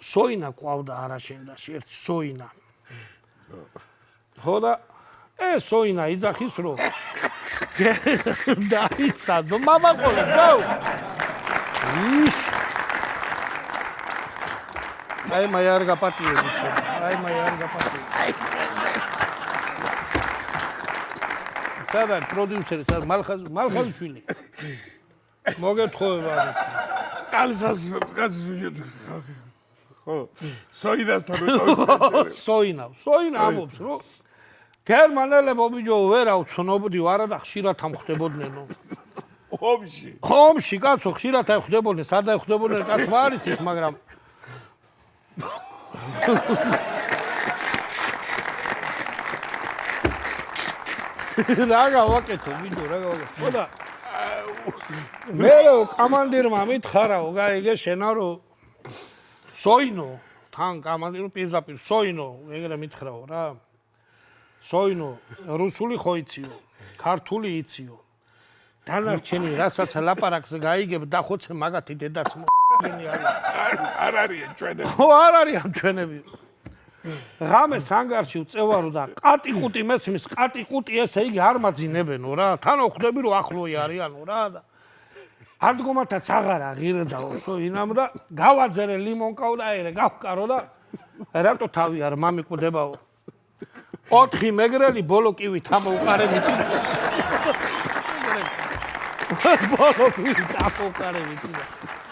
სოინა ყავდა არაშენდაში ერთი სოინა ხო და სოინა იძახის რომ დაიცადო მამა ყოლე გაუ ის აი მაი არ გაპატიები აი მაი არ გაპატიები სადა პროდიუსერი სად მალხაზიშვილი მოგეთხოვება კალისას კაცს ვიჯეთ ხო სოინასთან ვიტყვი სოინა ამბობს რომ გერმანელებო ბიჯო ვერა უცნობდიო არა და ხშირად ამხდებოდნენ ომში კაცო ხშირად ამხდებოდნენ სადა ამხდებოდნენ კაც მარიცის მაგრამ რა გავაკეთო ბიჯო რა გავაკეთო ხოდა მე კამანდირმა მითხარაო გაიგე შენა რომ სოინო თან კამანდირო პირდაპირ სოინო ეგრე მითხრაო რა სოინო რუსული ხო იციო ქართული იციო დანარჩენი რასაც ლაპარაკს გაიგებ დახოცე მაგათი დედაც არ არის ჩვენები ხო არ არის ამ ჩვენები ღამე სანგარში წევარო და კატიყუტი მესმის კატიყუტი ესე იგი არ მაძინებენო რა თანო ხვდები რომ ახლოი არიანო რა და ადგომათაც აღარ აღირდაო სოინამ და გავაძერე ლიმონკაო და ერე გავკარო და რატო თავი არ მამიკვდებაო 4 მეგრელი ბოლო კივით ამოუყარე მიწი ბოლო კივით ამოუყარე მიწი